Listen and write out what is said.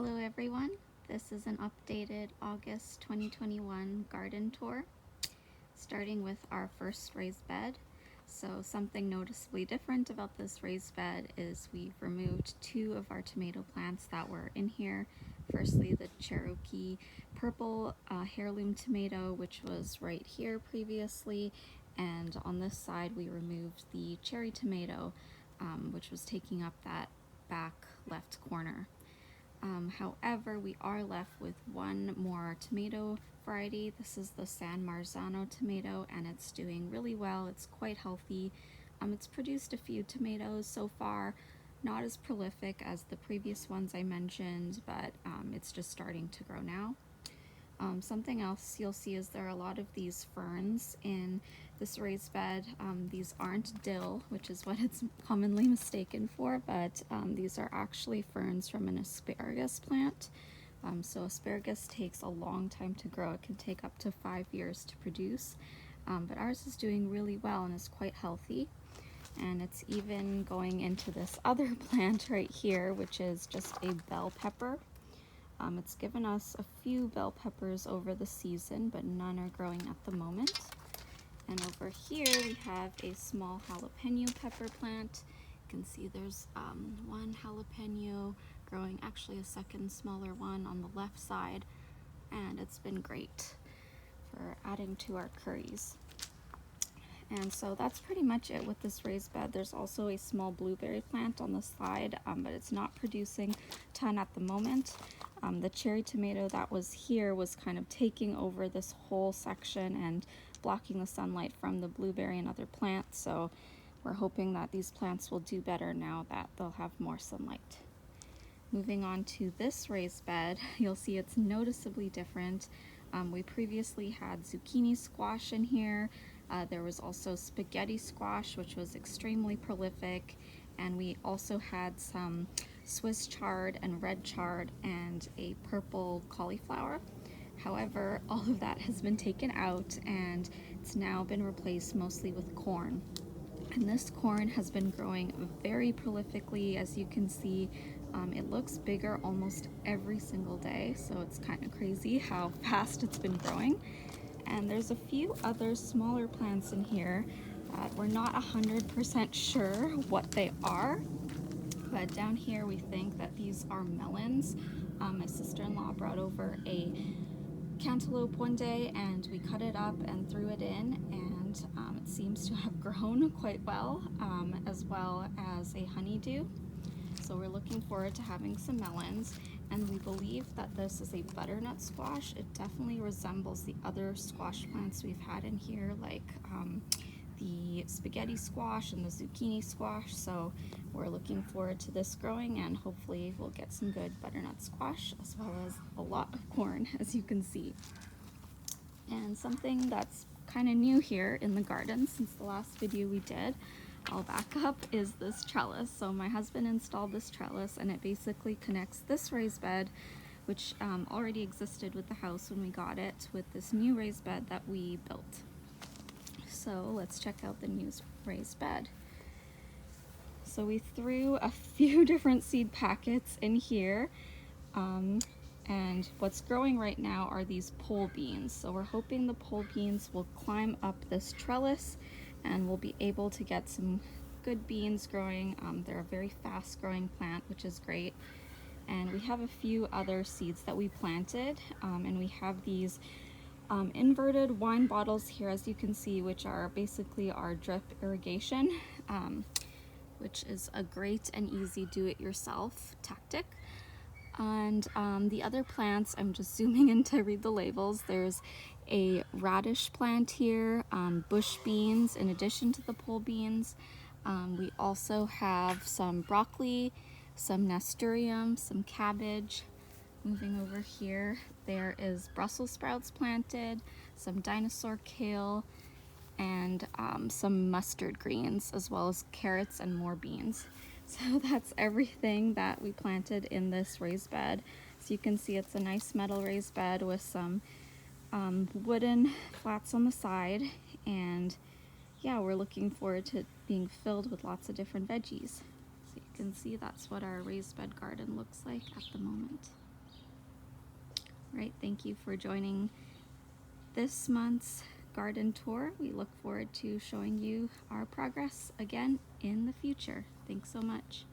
Hello everyone, this is an updated August 2021 garden tour, starting with our first raised bed. So something noticeably different about this raised bed is we've removed two of our tomato plants that were in here. Firstly, the Cherokee purple heirloom tomato, which was right here previously, and on this side we removed the cherry tomato, which was taking up that back left corner. However, we are left with one more tomato variety. This is the San Marzano tomato, and it's doing really well. It's quite healthy. It's produced a few tomatoes so far, not as prolific as the previous ones I mentioned, but it's just starting to grow now. Something else you'll see is there are a lot of these ferns in this raised bed. These aren't dill, which is what it's commonly mistaken for, but these are actually ferns from an asparagus plant. So asparagus takes a long time to grow. It can take up to 5 years to produce, but ours is doing really well and is quite healthy. And it's even going into this other plant right here, which is just a bell pepper. It's given us a few bell peppers over the season, but none are growing at the moment. And over here we have a small jalapeno pepper plant. You can see there's one jalapeno growing, actually a second smaller one on the left side, and it's been great for adding to our curries. And so that's pretty much it with this raised bed. There's also a small blueberry plant on the side, but it's not producing a ton at the moment. The cherry tomato that was here was kind of taking over this whole section and blocking the sunlight from the blueberry and other plants. So we're hoping that these plants will do better now that they'll have more sunlight. Moving on to this raised bed, you'll see it's noticeably different. We previously had zucchini squash in here. There was also spaghetti squash, which was extremely prolific, and we also had some Swiss chard and red chard and a purple cauliflower. However, all of that has been taken out and it's now been replaced mostly with corn. And this corn has been growing very prolifically. As you can see, it looks bigger almost every single day, so it's kind of crazy how fast it's been growing. And there's a few other smaller plants in here that we're not 100% sure what they are, but down here we think that these are melons. My sister-in-law brought over a cantaloupe one day and we cut it up and threw it in, and it seems to have grown quite well, as well as a honeydew. So we're looking forward to having some melons, and we believe that this is a butternut squash. It definitely resembles the other squash plants we've had in here, like the spaghetti squash and the zucchini squash. So we're looking forward to this growing, and hopefully we'll get some good butternut squash as well as a lot of corn, as you can see. And something that's kind of new here in the garden since the last video we did, I'll back up, is this trellis. So my husband installed this trellis, and it basically connects this raised bed, which already existed with the house when we got it, with this new raised bed that we built. So let's check out the new raised bed. So we threw a few different seed packets in here, and what's growing right now are these pole beans. So we're hoping the pole beans will climb up this trellis and we'll be able to get some good beans growing. They're a very fast growing plant, which is great. And we have a few other seeds that we planted, and we have these inverted wine bottles here, as you can see, which are basically our drip irrigation, which is a great and easy do-it-yourself tactic. And the other plants, I'm just zooming in to read the labels. There's a radish plant here, bush beans in addition to the pole beans. We also have some broccoli, some nasturtium, some cabbage. Moving over here, there is Brussels sprouts planted, some dinosaur kale, and some mustard greens, as well as carrots and more beans. So that's everything that we planted in this raised bed. So you can see it's a nice metal raised bed with some wooden flats on the side, and yeah, we're looking forward to it being filled with lots of different veggies. So you can see that's what our raised bed garden looks like at the moment. right, thank you for joining this month's garden tour. We look forward to showing you our progress again in the future. Thanks so much.